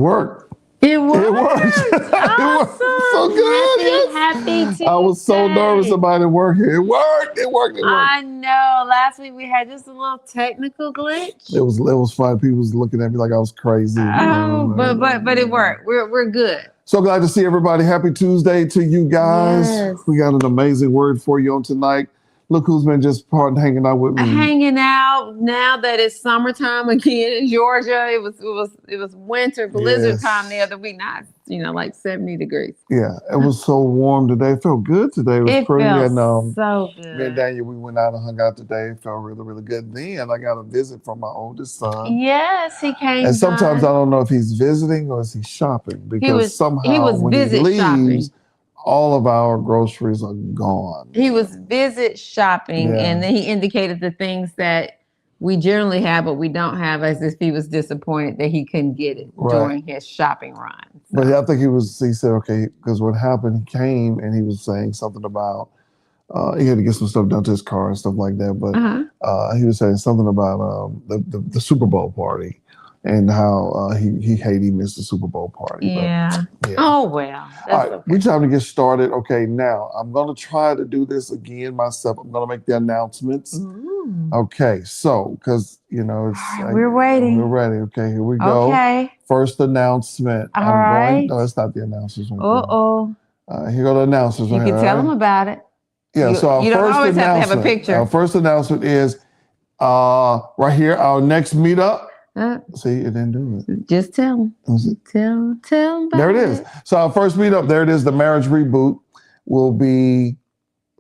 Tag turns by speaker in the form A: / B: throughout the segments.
A: worked.
B: It worked.
A: It worked. It worked so good.
B: Happy Tuesday.
A: I was so nervous about it working. It worked. It worked. It worked.
B: I know. Last week we had just a little technical glitch.
A: It was fun. People was looking at me like I was crazy.
B: Oh, but it worked. We're good.
A: So glad to see everybody. Happy Tuesday to you guys.
B: Yes.
A: We got an amazing word for you on tonight. Look who's been just hanging out with me.
B: Hanging out now that it's summertime again in Georgia. It was winter blizzard time the other week. Now it's like 70 degrees.
A: Yeah, it was so warm today. It felt good today. It was pretty.
B: Felt so good.
A: Me and Daniel, we went out and hung out today. It felt really, really good. Then I got a visit from my oldest son.
B: Yes, he came.
A: And sometimes I don't know if he's visiting or is he shopping, because somehow when he leaves, shopping. All of our groceries are gone.
B: He was visit shopping, and then he indicated the things that we generally have, but we don't have, as if he was disappointed that he couldn't get it during his shopping run. So.
A: But I think he said, okay, because what happened, he came and he was saying something about, he had to get some stuff done to his car and stuff like that. But he was saying something about the Super Bowl party. And how he hated he missed the Super Bowl party.
B: Yeah. Oh, well.
A: All right, we time to get started. Okay, now I'm going to try to do this again myself. I'm going to make the announcements. Ooh. Okay, so, because, it's...
B: We're waiting.
A: We're ready. Okay, here we go.
B: Okay.
A: First announcement.
B: All right.
A: No, that's not the announcers.
B: Uh-oh.
A: Here go the announcers.
B: You can tell them about it.
A: Yeah, so our
B: you
A: first
B: don't always
A: announcement,
B: have to have a picture.
A: Our first announcement is right here, our next meetup. See, it didn't do it.
B: Just tell them. Tell them about
A: There it is. So our first meetup, there it is. The Marriage Reboot will be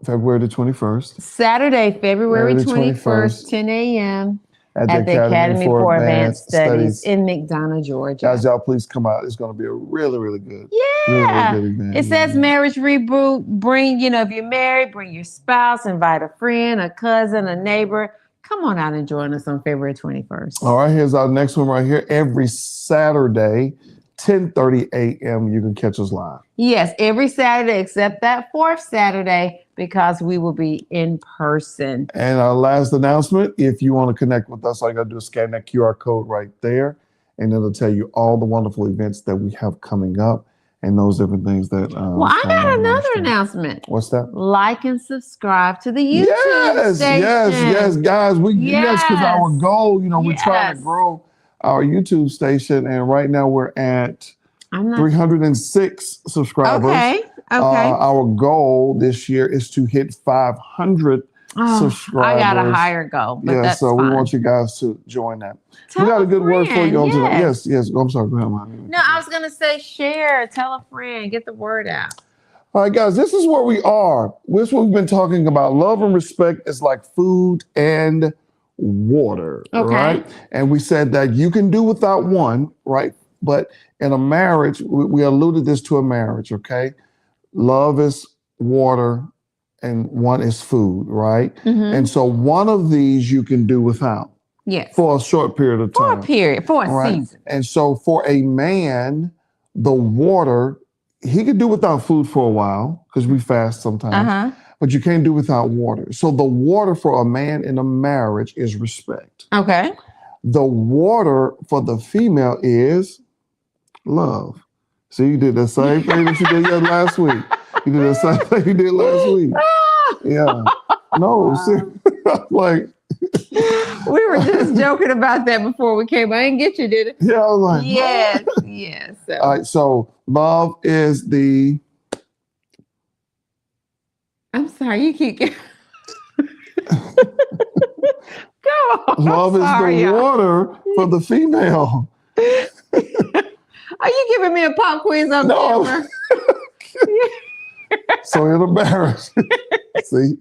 A: February the 21st.
B: Saturday, February 21st, 10 a.m.
A: at the Academy for Advanced Studies
B: in McDonough, Georgia.
A: Guys, y'all please come out. It's going to be a really, really good.
B: Yeah.
A: Really, really good event.
B: It says Marriage Reboot. Bring, if you're married, bring your spouse, invite a friend, a cousin, a neighbor. Come on out and join us on February 21st.
A: All right, here's our next one right here. Every Saturday, 10:30 a.m., you can catch us live.
B: Yes, every Saturday except that fourth Saturday, because we will be in person.
A: And our last announcement, if you want to connect with us, all you got to do is scan that QR code right there, and it'll tell you all the wonderful events that we have coming up. And those different things that.
B: Well, I got another announcement.
A: What's that?
B: Like and subscribe to the YouTube station.
A: Yes, guys. Because our goal, we're trying to grow our YouTube station, and right now we're at 306 subscribers.
B: Okay.
A: Our goal this year is to hit 500 subscribers.
B: I got a higher goal, but that's
A: so
B: fine.
A: We want you guys to join that. We got a good word for you on today. Yes. I'm sorry. Go ahead, Mommy.
B: No, I was going to say share, tell a friend, get the word out.
A: All right, guys, this is where we are. This is what we've been talking about. Love and respect is like food and water, right? And we said that you can do without one, right? But in a marriage, we alluded this to a marriage, okay? Love is water and one is food, right? Mm-hmm. And so one of these you can do without.
B: Yes.
A: For a short period of time.
B: For a season.
A: And so for a man, the water, he could do without food for a while because we fast sometimes, but you can't do without water. So the water for a man in a marriage is respect.
B: Okay.
A: The water for the female is love. So you did the same thing that you did last week. You did the same thing you did last week. Yeah. No, seriously. Like,
B: we were just joking about that before we came. I didn't get you, did it?
A: Yeah, I was like,
B: yes.
A: So. All right, so love is the.
B: I'm sorry, you keep getting. Go on.
A: Love is the water for the female.
B: Are you giving me a pop quiz on camera?
A: So in a marriage, see,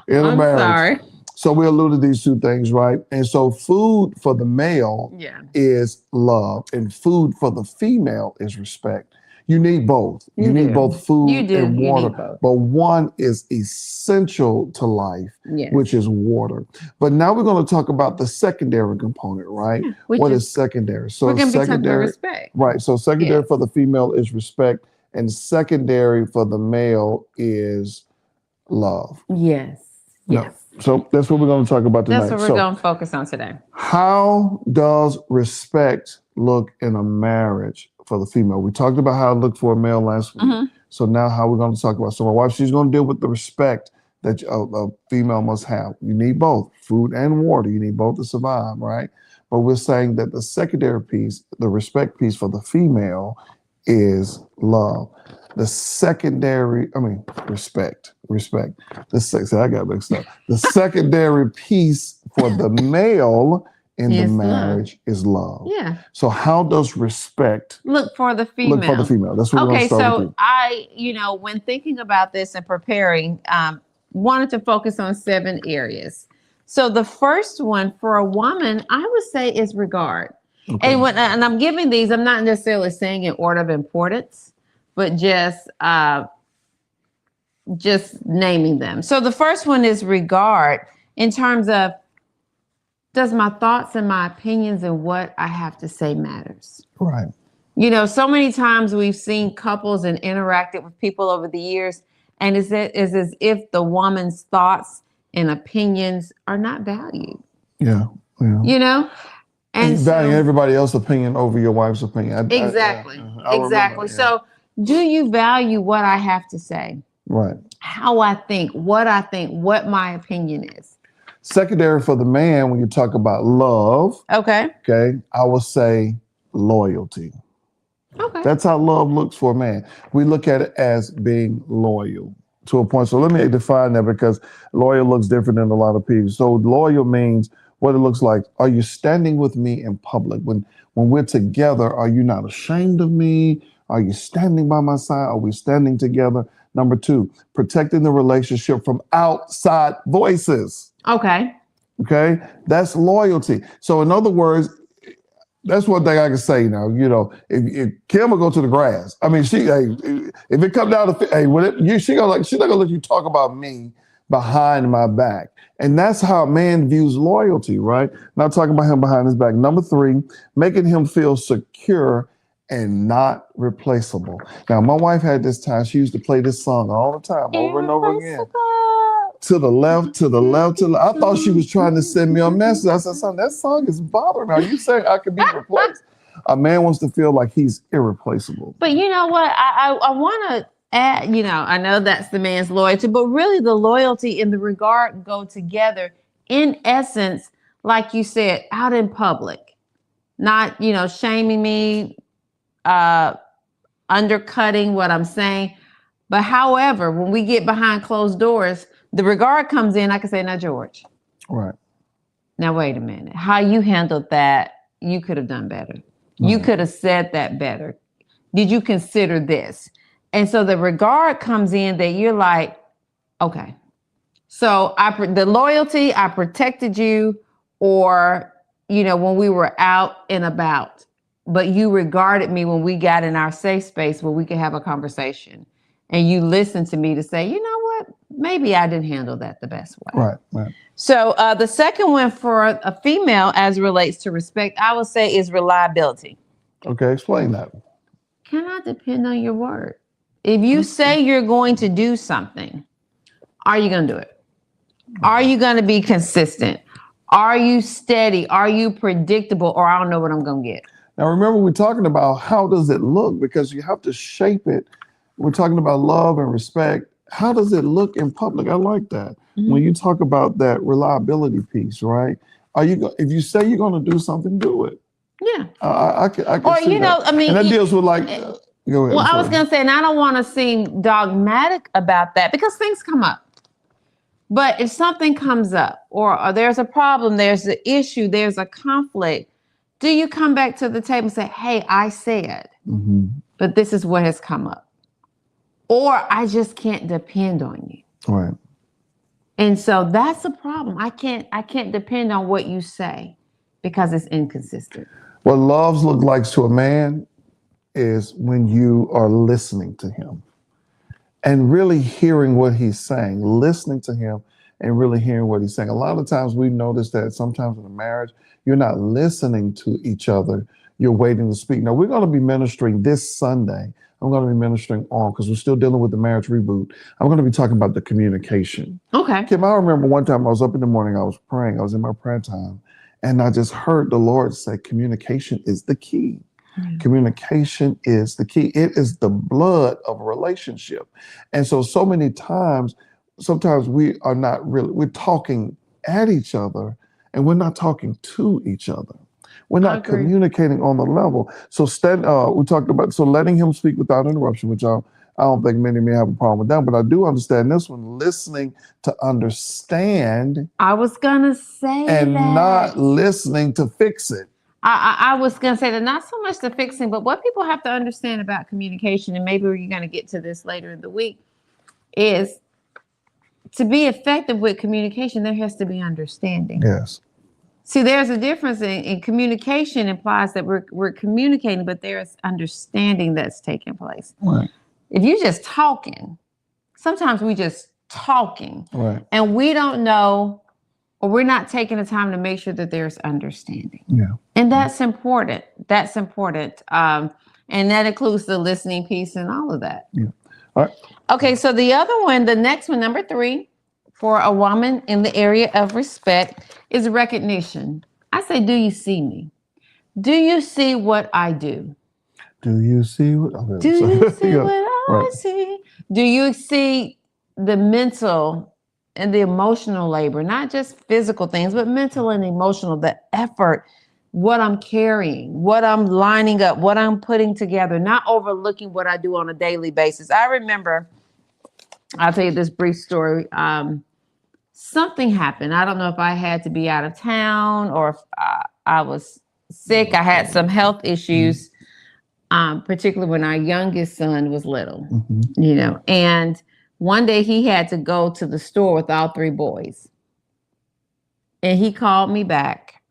A: in a marriage.
B: Sorry.
A: So we alluded to these two things, right? And so food for the male is love, and food for the female is respect. You need both. You need both food and water, but one is essential to life, which is water. But now we're going to talk about the secondary component, right? What is secondary? So
B: we're going to be talking about
A: secondary,
B: respect.
A: right? So secondary for the female is respect, and secondary for the male is love.
B: Yes.
A: No, So that's what we're going to talk about tonight.
B: That's what we're going to focus on today.
A: How does respect look in a marriage for the female? We talked about how it looked for a male last week. Mm-hmm. So now how we're going to talk about. So my wife, she's going to deal with the respect that a female must have. You need both, food and water. You need both to survive, right? But we're saying that the secondary piece, the respect piece for the female is love. The secondary, respect. I got mixed up. The secondary piece for the male in the marriage is love.
B: Yeah.
A: So how does respect
B: look for the female?
A: Look for the female. That's what we're going to start with.
B: I, when thinking about this and preparing, wanted to focus on 7 areas. So the first one for a woman, I would say, is regard. Okay. And I'm giving these, I'm not necessarily saying in order of importance, but just naming them. So the first one is regard in terms of, does my thoughts and my opinions and what I have to say matters?
A: Right.
B: So many times we've seen couples and interacted with people over the years, and it's as if the woman's thoughts and opinions are not valued.
A: Yeah.
B: And
A: valuing everybody else's opinion over your wife's opinion.
B: Exactly. Exactly. So do you value what I have to say?
A: Right.
B: How I think, what my opinion is.
A: Secondary for the man, when you talk about love.
B: Okay,
A: I will say loyalty.
B: Okay.
A: That's how love looks for a man. We look at it as being loyal to a point. So let me define that, because loyal looks different than a lot of people. So loyal means what it looks like. Are you standing with me in public? When we're together, are you not ashamed of me? Are you standing by my side? Are we standing together? Number 2, protecting the relationship from outside voices.
B: Okay.
A: That's loyalty. So in other words, that's one thing I can say now. If Kim will go to the grass, if it comes down to, she's not gonna let you talk about me behind my back. And that's how a man views loyalty, right? Not talking about him behind his back. Number 3, making him feel secure and not replaceable. Now, my wife had this time, she used to play this song all the time, over and over again. To the left, to the left, to the left. I thought she was trying to send me a message. I said, son, that song is bothering me. Are you saying I could be replaced? A man wants to feel like he's irreplaceable.
B: But you know what? I want to add, I know that's the man's loyalty, but really the loyalty and the regard go together. In essence, like you said, out in public, not, shaming me, undercutting what I'm saying. But however, when we get behind closed doors, the regard comes in. I can say, now, George.
A: Right.
B: Now, wait a minute. How you handled that, you could have done better. You could have said that better. Did you consider this? And so the regard comes in that you're like, okay. So the loyalty, I protected you, or, when we were out and about, but you regarded me when we got in our safe space where we could have a conversation. And you listened to me to say, you know what? Maybe I didn't handle that the best way.
A: Right.
B: So the second one for a female as it relates to respect, I would say, is reliability.
A: Okay, explain that.
B: Can I depend on your word? If you say you're going to do something, are you going to do it? Are you going to be consistent? Are you steady? Are you predictable? Or I don't know what I'm going to get.
A: Now, remember, we're talking about how does it look, because you have to shape it. We're talking about love and respect. How does it look in public? I like that. Mm-hmm. When you talk about that reliability piece, right? If you say you're going to do something, do it.
B: Yeah.
A: I can
B: or,
A: see that. And that deals with like, go ahead.
B: Well, I was going to say, and I don't want to seem dogmatic about that, because things come up. But if something comes up, or there's a problem, there's an issue, there's a conflict, do you come back to the table and say, hey, I said, but this is what has come up? Or I just can't depend on you.
A: Right.
B: And so that's a problem. I can't depend on what you say because it's inconsistent.
A: What love looks like to a man is when you are listening to him and really hearing what he's saying, listening to him and really hearing what he's saying. A lot of times we notice that sometimes in a marriage, you're not listening to each other. you're waiting to speak. Now, we're going to be ministering this Sunday. I'm going to be ministering on, because we're still dealing with the marriage reboot. I'm going to be talking about the communication.
B: Okay.
A: Kim, I remember one time I was up in the morning, I was praying, I was in my prayer time, and I just heard the Lord say, communication is the key. Communication is the key. It is the blood of a relationship. And so many times, sometimes we are not really, we're talking at each other and we're not talking to each other. We're not communicating on the level. So we talked about, so letting him speak without interruption, which I don't think many may have a problem with that, but I do understand this one, listening to understand.
B: I was going to say
A: and
B: that.
A: not listening to fix it.
B: I was going to say that not so much the fixing, but what people have to understand about communication, and maybe we're going to get to this later in the week, is to be effective with communication, there has to be understanding.
A: Yes.
B: See, there's a difference in communication implies that we're communicating, but there's understanding that's taking place.
A: Right.
B: If you're just talking, sometimes we just talking,
A: right,
B: and we don't know, or we're not taking the time to make sure that there's understanding.
A: Yeah.
B: And that's important. That's important. And that includes the listening piece and all of that.
A: Yeah. All right.
B: Okay, so the other one, the next one, number 3, for a woman in the area of respect is recognition. I say, do you see me? Do you see what I do?
A: Do you see what
B: Do you see what I see? Do you see the mental and the emotional labor, not just physical things, but mental and emotional, the effort, what I'm carrying, what I'm lining up, what I'm putting together, not overlooking what I do on a daily basis. I remember, I'll tell you this brief story. Something happened. I don't know if I had to be out of town or if I was sick. I had some health issues, particularly when our youngest son was little, and one day he had to go to the store with all 3 boys. And he called me back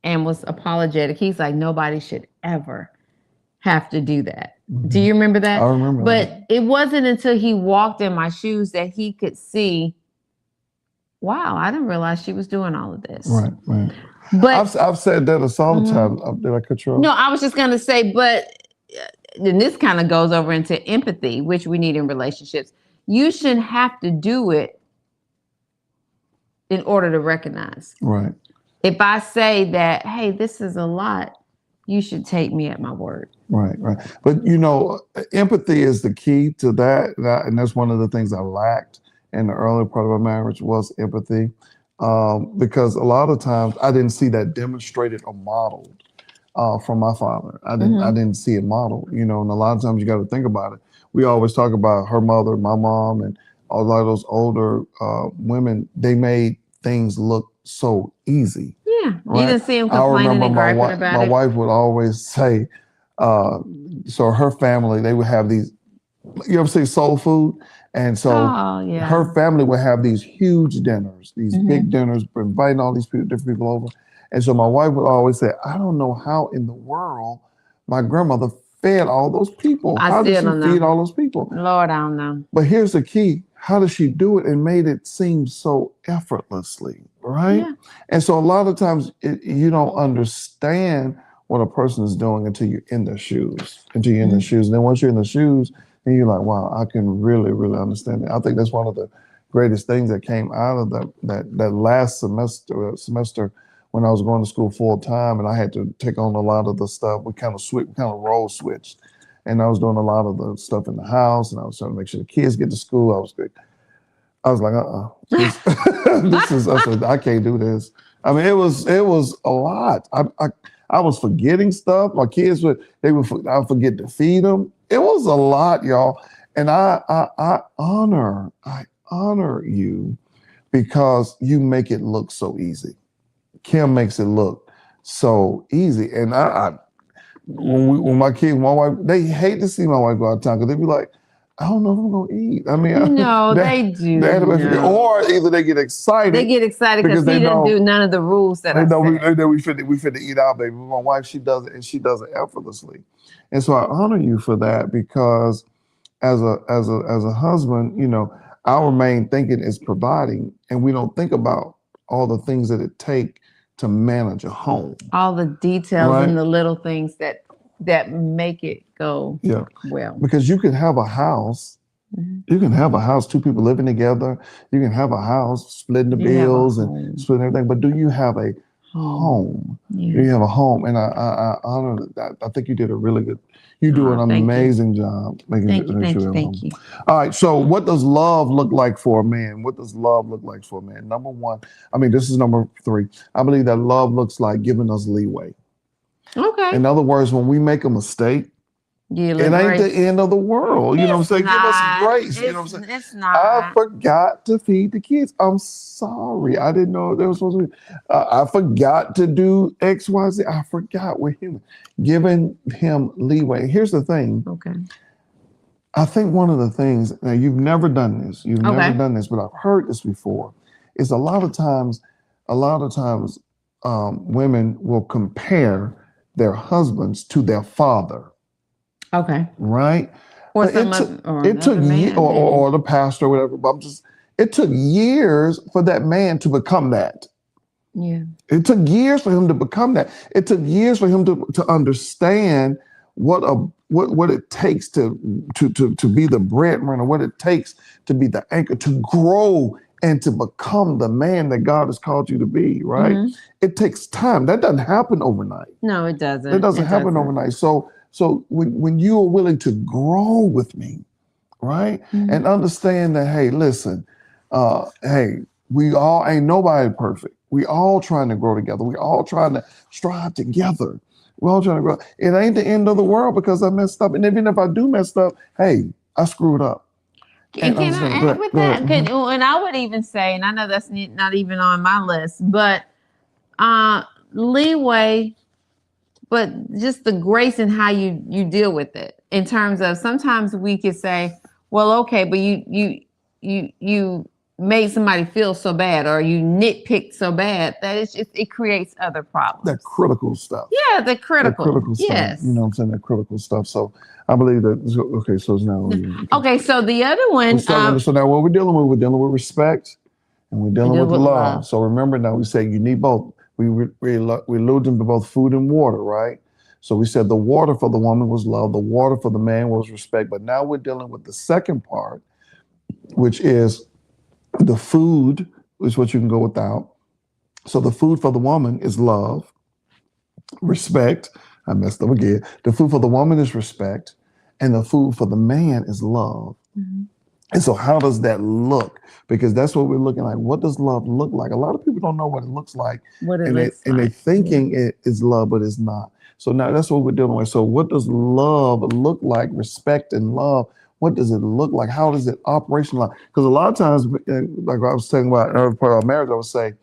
B: and was apologetic. He's like, nobody should ever have to do that. Do you remember that?
A: I remember
B: But it wasn't until he walked in my shoes that he could see, wow, I didn't realize she was doing all of this.
A: Right.
B: But
A: I've said that a solid time. Did I cut you off?
B: No, I was just going to say, but then this kind of goes over into empathy, which we need in relationships. You shouldn't have to do it in order to recognize.
A: Right.
B: If I say that, hey, this is a lot, you should take me at my word.
A: Right. But, empathy is the key to that. And that's one of the things I lacked in the early part of our marriage was empathy. Because a lot of times I didn't see that demonstrated or modeled from my father. I didn't see it modeled, and a lot of times you got to think about it. We always talk about her mother, my mom, and a lot of those older women. They made things look so easy.
B: Yeah,
A: right?
B: You didn't see them complaining and griping about
A: my
B: it.
A: wife would always say, so her family, they would have these, you ever see soul food? And so her family would have these huge dinners, these big dinners, inviting all these people, different people over. And so my wife would always say, I don't know how in the world my grandmother fed all those people. How did she feed all those people?
B: Lord, I don't know.
A: But here's the key. How does she do it and made it seem so effortlessly, right?
B: Yeah.
A: And so a lot of times you don't understand what a person is doing until you're in their shoes, And then once you're in the shoes, and you're like, wow, I can really, really understand it. I think that's one of the greatest things that came out of that last semester when I was going to school full time, and I had to take on a lot of the stuff. We kind of role switched, and I was doing a lot of the stuff in the house, and I was trying to make sure the kids get to school. I was like, I can't do this. I mean, it was a lot. I was forgetting stuff. My kids I would forget to feed them. It was a lot, y'all. And I honor you because you make it look so easy. Kim makes it look so easy. And when my wife, they hate to see my wife go out of town because they be like, I don't know if I'm gonna eat. I mean,
B: they do.
A: Or either they get excited.
B: They get excited because he didn't do none of the rules that I said.
A: They know we finna eat out, baby. My wife, she does it, and she does it effortlessly. And so I honor you for that because as a husband, our main thinking is providing, and we don't think about all the things that it take to manage a home.
B: All the details
A: Right.
B: and the little things that make it go
A: Yeah.
B: well.
A: Because you can have a house. You can have a house, two people living together. You can have a house, splitting the
B: You have a
A: bills
B: home.
A: and splitting everything. But do you have a home?
B: Yeah.
A: Do you have a home? And I honor that. I think you did a really good. You do an
B: Thank you.
A: amazing job making
B: Thank you,
A: make
B: thank
A: sure
B: you,
A: have a
B: thank
A: home.
B: you.
A: All right. So, what does love look like for a man? What does love look like for a man? Number one. I mean, this is number 3. I believe that love looks like giving us leeway.
B: Okay.
A: In other words, when we make a mistake,
B: You
A: it ain't the
B: grace.
A: end of the world. You know what I'm saying? Give us
B: Not.
A: grace. You know what I'm saying?
B: It's not.
A: I forgot to feed the kids. I'm sorry. I didn't know they were supposed to be. I forgot to do X, Y, Z. I forgot. We're human. Giving him leeway. Here's the thing.
B: Okay.
A: I think one of the things, now you've never done this. You've never done this, but I've heard this before. Is a lot of times, women will compare their husbands to their father.
B: Okay.
A: Right?
B: Or
A: But it took or the pastor or whatever. But it took years for that man to become that.
B: Yeah.
A: It took years for him to become that. It took years for him to understand what it takes to be the breadwinner, what it takes to be the anchor, to grow and to become the man that God has called you to be, right?
B: Mm-hmm.
A: It takes time. That doesn't happen overnight.
B: No, it doesn't.
A: It doesn't happen overnight. So when you are willing to grow with me, right, and understand that, hey, listen, we all ain't nobody perfect. We all trying to grow together. We all trying to strive together. We're all trying to grow. It ain't the end of the world because I messed up. And even if I do mess up, hey, I screwed up.
B: And can I add with that? And I would even say, and I know that's not even on my list, but leeway, but just the grace in how you deal with it. In terms of sometimes we could say, well, okay, but you made somebody feel so bad, or you nitpicked so bad that it creates other problems.
A: That critical stuff.
B: Yeah, the critical
A: yes. Stuff. You know what I'm saying? That critical stuff. So I believe that. Okay, so now.
B: Okay, so the other one.
A: So now what we're dealing with respect, and we're dealing with love. So remember now, we say you need both. We alluded to both food and water, right? So we said the water for the woman was love, the water for the man was respect. But now we're dealing with the second part, which is the food, is what you can go without. So the food for the woman is love, respect. I messed up again. The food for the woman is respect, and the food for the man is love. Mm-hmm. And so how does that look? Because that's what we're looking like. What does love look like? A lot of people don't know what it looks like. And they're thinking it is love, but it's not. So now that's what we're dealing with. So what does love look like? Respect and love. What does it look like? How does it operationalize? Because a lot of times, like I was talking about earlier part of our marriage, I would say,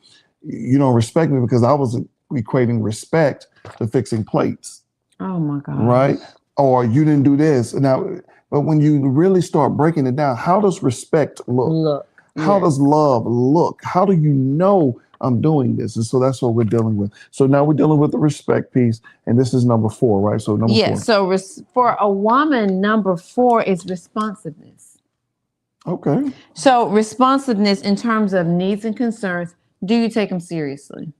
A: you don't respect me because I was equating respect to fixing plates.
B: Oh my God.
A: Right? Or you didn't do this. Now, but when you really start breaking it down, how does respect look? How does love look? How do you know I'm doing this? And so that's what we're dealing with. So now we're dealing with the respect piece, and this is number 4, right? So number 4.
B: So for a woman, number 4 is responsiveness.
A: Okay.
B: So responsiveness in terms of needs and concerns. Do you take them seriously?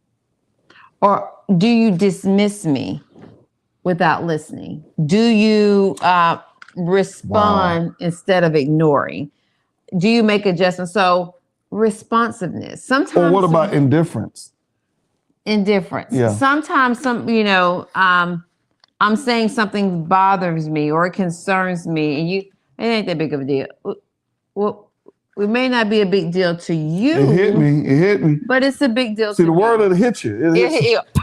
B: Or do you dismiss me without listening? Do you respond instead of ignoring? Do you make adjustments? So responsiveness. Sometimes.
A: Or what about indifference?
B: Indifference.
A: Yeah.
B: Sometimes I'm saying something bothers me or it concerns me, and it ain't that big of a deal. Well, it may not be a big deal to you.
A: It hit me.
B: But it's a big deal.
A: See, the word that hit you.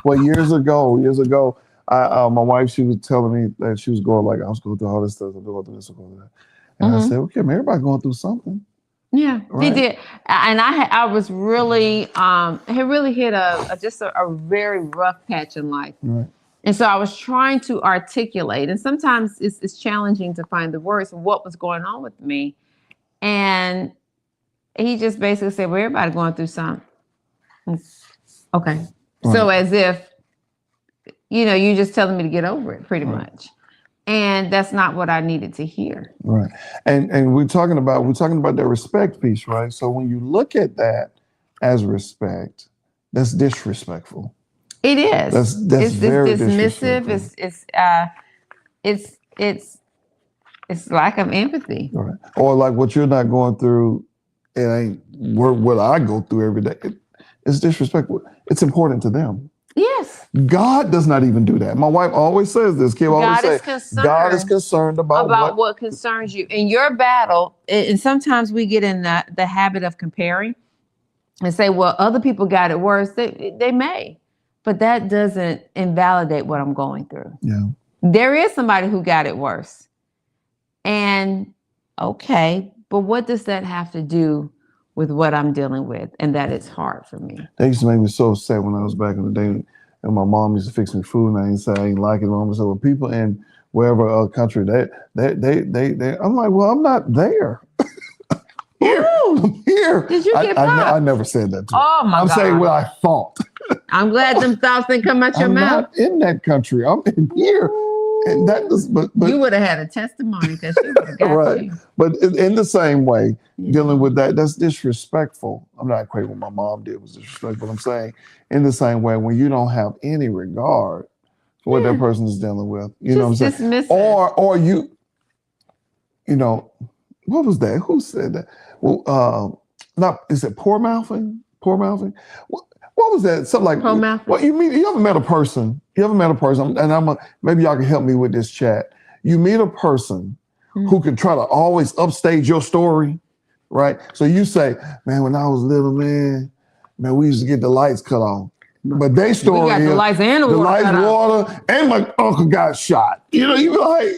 A: Well, years ago, my wife, she was telling me that she was going like, I was going through all this stuff, I'm going through this, I'm going through that. And I said, okay, man, everybody going through something.
B: Yeah, right? He did. And I was really, he really hit a very rough patch in life.
A: Right.
B: And so I was trying to articulate, and sometimes it's challenging to find the words of what was going on with me. And he just basically said, well, everybody going through something. Okay. Right. So as if, you're just telling me to get over it pretty much. And that's not what I needed to hear. Right.
A: And we're talking about that respect piece, right? So when you look at that as respect, that's disrespectful.
B: It is.
A: That's very
B: dismissive.
A: disrespectful.
B: It's lack of empathy.
A: Right. Or like what you're not going through, it ain't what I go through every day. It's disrespectful. It's important to them.
B: Yes.
A: God does not even do that. My wife always says this. Kim always says, God is concerned about
B: what concerns you. In your battle, and sometimes we get in the habit of comparing and say, well, other people got it worse. They may, but that doesn't invalidate what I'm going through.
A: Yeah.
B: There is somebody who got it worse. And okay, but what does that have to do with what I'm dealing with? And that it's hard for me.
A: That used to make me so upset when I was back in the day, and my mom used to fix me food, and I didn't say I ain't like it. Mom said, well, people in wherever country, I'm like, well, I'm not there. I'm here.
B: Did you get popped?
A: I never said that to her.
B: Oh my God.
A: I'm saying what I thought.
B: I'm glad them thoughts didn't come out your mouth.
A: I'm not in that country. I'm in here. And that is, but
B: you would have had a testimony because she would have got
A: right.
B: you.
A: But in the same way, dealing with that's disrespectful. I'm not equating what my mom did was disrespectful. I'm saying in the same way, when you don't have any regard for what that person is dealing with, you know what I'm saying? Or you know, what was that? Who said that? Well, is it poor mouthing? Poor mouthing? What was that? Something like, well, you ever met a person? And maybe y'all can help me with this chat. You meet a person who can try to always upstage your story, right? So you say, man, when I was little, man, we used to get the lights cut off. But their story
B: we got the lights and the
A: water, and my uncle got shot. You know, you be like,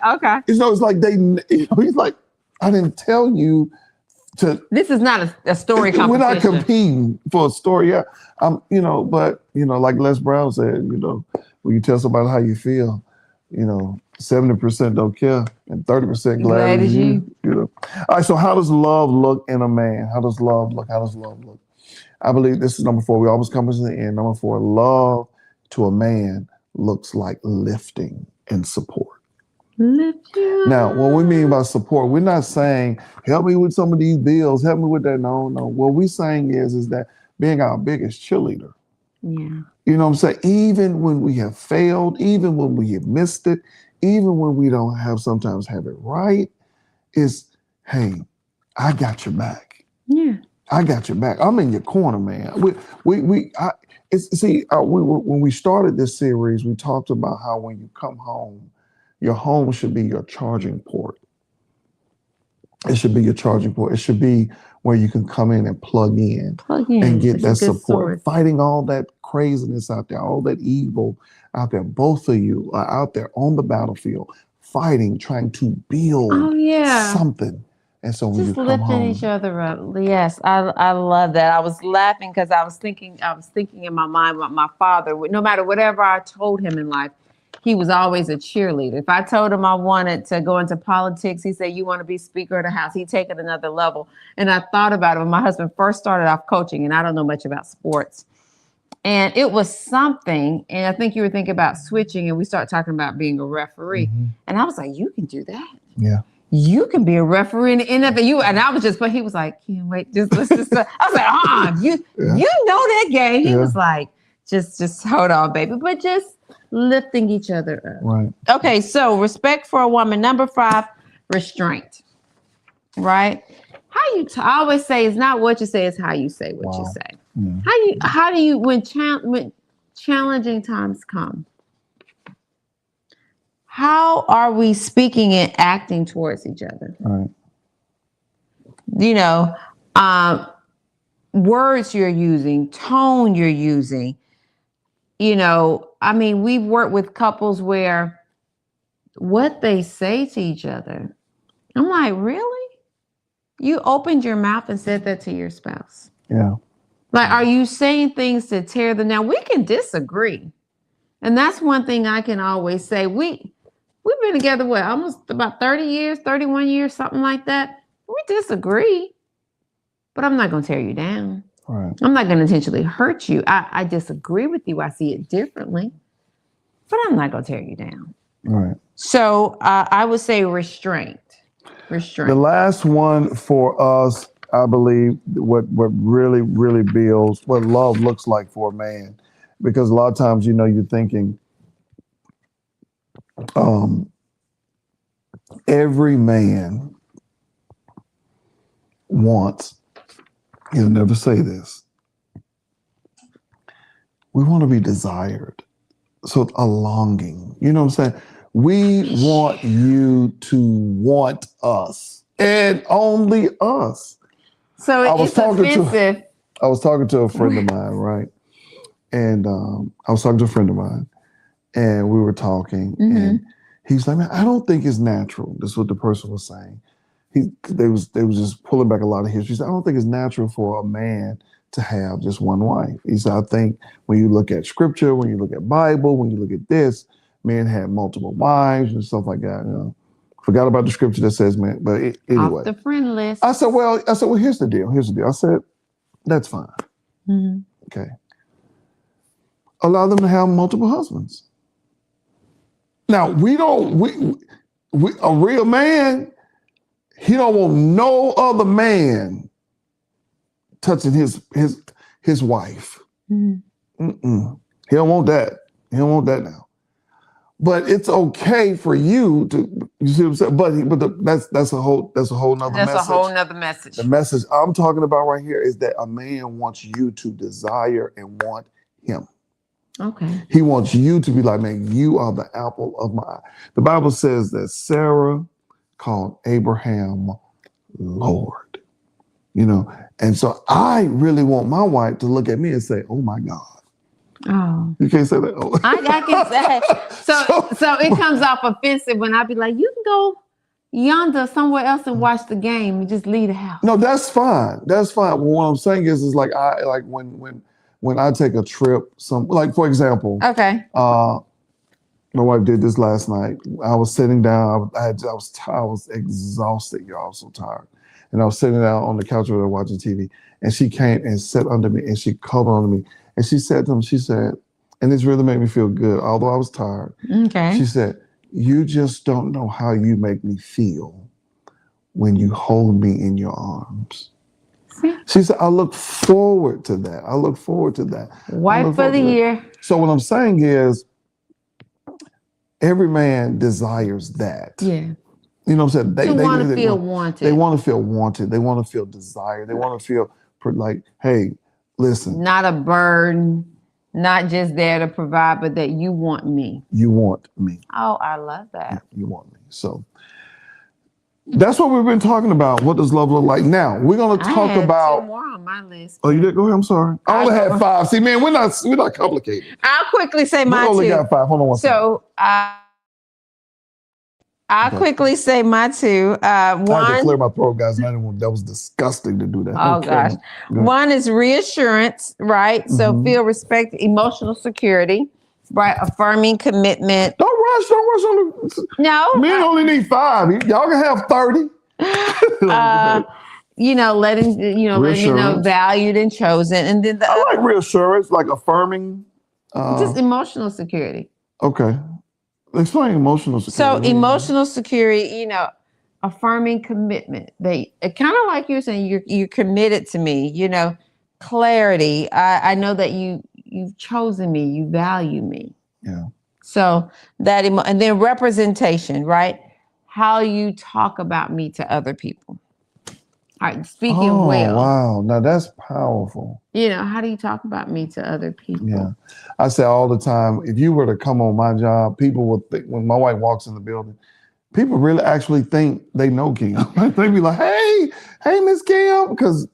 B: okay.
A: You know, it's like he's like, I didn't tell you.
B: This is not a story competition. We're
A: not competing for a story. Yeah. But like Les Brown said, when you tell somebody how you feel, 70% don't care and 30% glad as you. All right. So how does love look in a man? How does love look? I believe this is number 4. We always come to the end. Number 4, love to a man looks like lifting and support. Now, what we mean by support, we're not saying, help me with some of these bills, help me with that. No. What we're saying is that being our biggest cheerleader.
B: Yeah.
A: You know what I'm saying? Even when we have failed, even when we have missed it, even when we don't sometimes have it right, is, hey, I got your back.
B: Yeah.
A: I got your back. I'm in your corner, man. When we started this series, we talked about how when you come home, your home should be your charging port. It should be your charging port. It should be where you can come in and plug in and get that support. Fighting all that craziness out there, all that evil out there. Both of you are out there on the battlefield, fighting, trying to build something. And so when
B: just
A: you come home,
B: lifting each other up. Yes, I love that. I was laughing because I was thinking in my mind about my father. No matter whatever I told him in life, he was always a cheerleader. If I told him I wanted to go into politics, he said, you want to be Speaker of the House? He'd take it another level. And I thought about it when my husband first started off coaching, and I don't know much about sports. And it was something, and I think you were thinking about switching, and we started talking about being a referee. Mm-hmm. And I was like, you can do that.
A: Yeah.
B: You can be a referee in the NFL. And I was but he was like, can't wait. I was like, you know that game. He was like, just hold on, baby. But just lifting each other up.
A: Right.
B: Okay, so respect for a woman. Number 5, restraint. Right? I always say it's not what you say, it's how you say what you say. Yeah. How do you when challenging times come? How are we speaking and acting towards each other?
A: Right.
B: Words you're using, tone you're using. We've worked with couples where what they say to each other, I'm like, really? You opened your mouth and said that to your spouse?
A: Yeah.
B: Like, are you saying things to tear them down? We can disagree. And that's one thing I can always say. We've been together, almost about 30 years, 31 years, something like that. We disagree, but I'm not going to tear you down.
A: Right.
B: I'm not going to intentionally hurt you. I disagree with you. I see it differently, but I'm not going to tear you down.
A: Right.
B: So I would say restraint.
A: The last one for us, I believe, what really, really builds what love looks like for a man. Because a lot of times, you're thinking, every man wants, he'll never say this, we want to be desired. So a longing, you know what I'm saying? We want you to want us and only us.
B: So it's offensive.
A: I was talking to a friend of mine, right? And I was talking to a friend of mine, and we were talking, and he's like, "Man, I don't think it's natural." This is what the person was saying. They was just pulling back a lot of history. He said, "I don't think it's natural for a man to have just one wife." He said, "I think when you look at scripture, when you look at Bible, when you look at this, men had multiple wives and stuff like that. Forgot about the scripture that says man. But anyway,
B: off the friend list."
A: I said, well, here's the deal. I said, that's fine. Okay. Allow them to have multiple husbands. Now, we a real man, he don't want no other man touching his wife. He don't want that. He don't want that now. But it's okay for you to, you see what I'm saying? But that's a whole nother message.
B: That's a whole nother message.
A: The message I'm talking about right here is that a man wants you to desire and want him.
B: Okay.
A: He wants you to be like, man, you are the apple of my eye. The Bible says that Sarah called Abraham Lord. And so I really want my wife to look at me and say, oh my God.
B: Oh,
A: you can't say that. Oh.
B: I can say. So it comes off offensive when I be like, you can go yonder somewhere else and watch the game and just leave the house.
A: No, that's fine. That's fine. Well, what I'm saying is like when I take a trip, like for example,
B: okay.
A: My wife did this last night. I was sitting down. I was exhausted, y'all. I was so tired, and I was sitting down on the couch with her watching TV, and she came and sat under me and she cuddled under me. And she said to him, and this really made me feel good, although I was tired.
B: Okay.
A: She said, you just don't know how you make me feel when you hold me in your arms. She said, I look forward to that.
B: Wife for the year.
A: So what I'm saying is, every man desires that.
B: Yeah.
A: You know what I'm saying?
B: They want to feel wanted.
A: They want to feel wanted. They want to feel desired. They want to feel like, hey, listen.
B: Not a burden, not just there to provide, but that you want me.
A: You want me.
B: Oh, I love that.
A: Yeah, you want me. So that's what we've been talking about. What does love look like? Now we're going to talk about.
B: 2 more on my list.
A: Oh, you did? Go ahead. I'm sorry. I only had 5. See, man, we're not complicated.
B: I'll quickly say my 2.
A: We only got 5. Hold on one second.
B: So I'll quickly say my 2. One,
A: I had to clear my throat, guys. And that was disgusting to do that.
B: Oh, gosh. One is reassurance, right? So feel respect, emotional security, right? Affirming commitment.
A: Don't rush on the.
B: No.
A: Men only need 5. Y'all can have 30.
B: Letting me know valued and chosen. And then
A: I like reassurance, like affirming.
B: Just emotional security.
A: Okay. Explain emotional security.
B: So emotional security, affirming commitment. They kind of like you're saying, you're committed to me. Clarity. I know that you've chosen me. You value me.
A: Yeah.
B: So that and then representation, right? How you talk about me to other people. All right, speaking well.
A: Wow, now that's powerful.
B: How do you talk about me to other people?
A: Yeah, I say all the time, if you were to come on my job, people would think, when my wife walks in the building, people really actually think they know Kim. They be like, hey, Miss Kim, because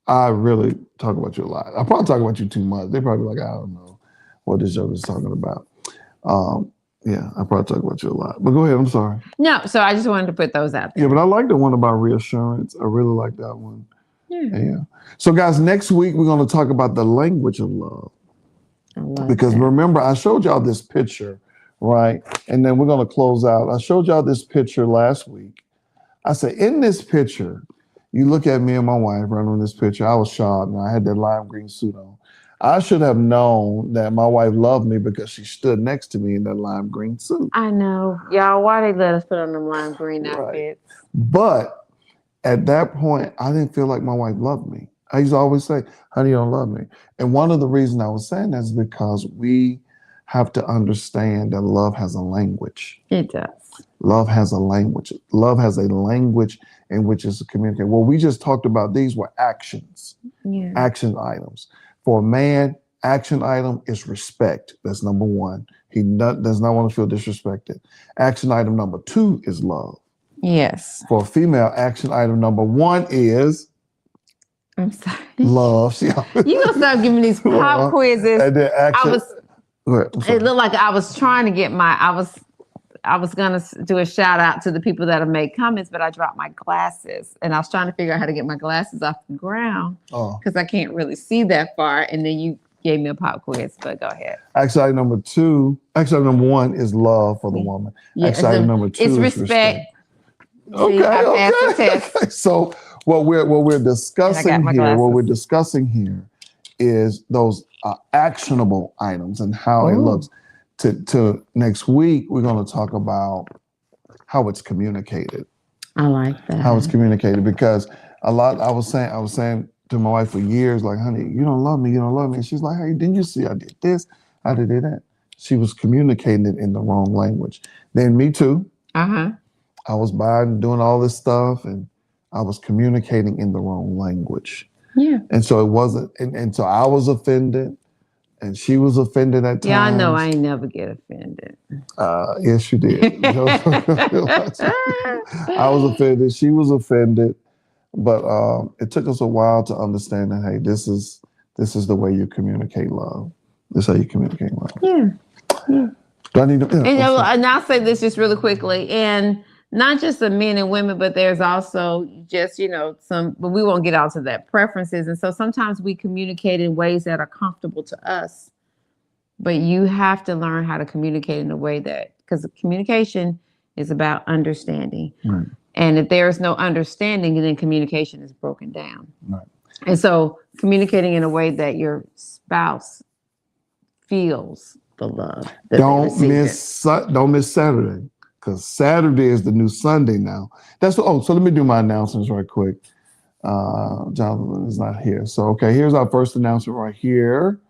A: I really talk about you a lot. I probably talk about you too much. They probably like, I don't know what this joke is talking about. Yeah, I probably talk about you a lot. But go ahead, I'm sorry.
B: No, so I just wanted to put those out there.
A: Yeah, but I like the one about reassurance. I really like that one.
B: Yeah.
A: So guys, next week we're going to talk about the language of love. Because remember, I showed y'all this picture, right? And then we're going to close out. I showed y'all this picture last week. I said, in this picture, you look at me and my wife running on this picture. I was shocked, and I had that lime green suit on. I should have known that my wife loved me because she stood next to me in that lime green suit.
B: I know. Y'all, why they let us put on the lime green outfits?
A: But at that point, I didn't feel like my wife loved me. I used to always say, honey, you don't love me. And one of the reasons I was saying that is because we have to understand that love has a language.
B: It does.
A: Love has a language. Love has a language in which is to communicate. Well, we just talked about these were actions, action items. For a man, action item is respect. That's number one. He does not want to feel disrespected. Action item number 2 is love.
B: Yes.
A: For a female, action item number 1 is
B: I'm sorry.
A: love.
B: You gonna start giving these pop quizzes?
A: And then action.
B: It looked like I was trying to get I was gonna do a shout out to the people that have made comments, but I dropped my glasses, and I was trying to figure out how to get my glasses off the ground because I can't really see that far. And then you gave me a pop quiz, but go ahead.
A: Action item number 1 is love for the woman. Action item number 2 is respect. Okay,
B: I passed the test.
A: So what we're discussing here is those actionable items and how it looks. To next week, we're going to talk about how it's communicated.
B: I like that.
A: How it's communicated, because I was saying to my wife for years, like, honey, you don't love me. And she's like, hey, didn't you see I did this? I did that. She was communicating it in the wrong language. Then me too.
B: Uh-huh.
A: I was doing all this stuff, and I was communicating in the wrong language.
B: Yeah.
A: And so it wasn't, and so I was offended, and she was offended at times.
B: Yeah, I know. I ain't never get offended.
A: Yes, you did. I was offended. She was offended. But it took us a while to understand that, hey, this is the way you communicate love. This is how you communicate love.
B: Yeah.
A: Do I need to?
B: And I'll say this just really quickly, and not just the men and women, but there's also just, but we won't get out to that preferences. And so sometimes we communicate in ways that are comfortable to us, but you have to learn how to communicate in a way because communication is about understanding.
A: Right.
B: And if there is no understanding, then communication is broken down.
A: Right.
B: And so communicating in a way that your spouse feels the love.
A: Don't miss Saturday, because Saturday is the new Sunday now. So let me do my announcements right quick. Jonathan is not here. So, okay, here's our first announcement right here.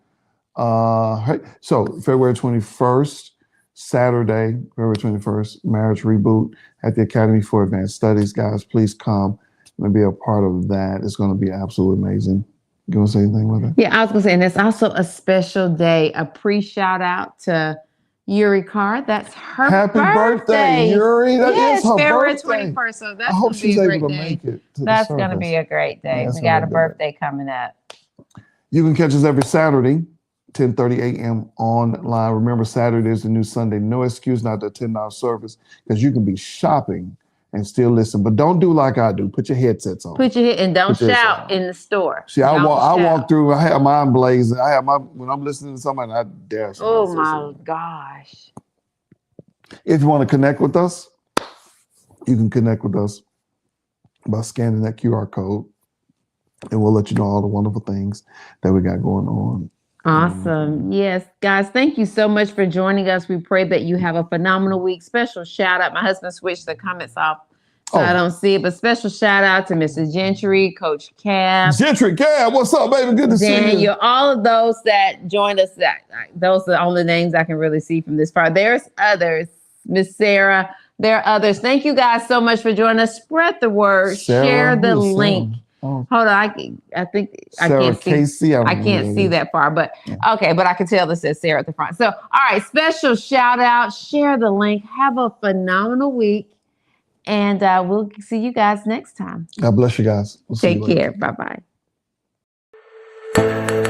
A: So February 21st, Saturday, February 21st, Marriage Reboot at the Academy for Advanced Studies. Guys, please come and be a part of that. It's going to be absolutely amazing. You want to say anything with it?
B: Yeah, I was going to say, and it's also a special day, a pre-shout out to Yuri Carr. That's her
A: birthday, Yuri. That is her
B: February
A: birthday.
B: 21st. So that's
A: I hope she's
B: able
A: to make it.
B: That's going to be a great day. We got a birthday coming up.
A: You can catch us every Saturday, 10:30 a.m. online. Remember, Saturday is the new Sunday. No excuse not to attend our service, because you can be shopping and still listen. But don't do like I do. Put your headsets on.
B: And don't shout in the store.
A: See, I walk through. I have mine blazing. When I'm listening to somebody, I dare.
B: Oh my gosh!
A: If you want to connect with us, you can connect with us by scanning that QR code, and we'll let you know all the wonderful things that we got going on.
B: Awesome. Yes, guys, thank you so much for joining us. We pray that you have a phenomenal week. Special shout out. My husband switched the comments off, so I don't see it, but special shout out to Mr. Gentry, Coach Cab.
A: Gentry, Cab, what's up, baby? Good to see you.
B: All of those that joined us, those are the only names I can really see from this part. There's others. Miss Sarah, there are others. Thank you guys so much for joining us. Spread the word. Share the link. Oh. Hold on, I think
A: Sarah
B: I can't see.
A: Casey,
B: I can't see that far, but okay. But I can tell this says Sarah at the front. So, all right, special shout out. Share the link. Have a phenomenal week, and we'll see you guys next time.
A: God bless you guys.
B: Take care. Bye bye.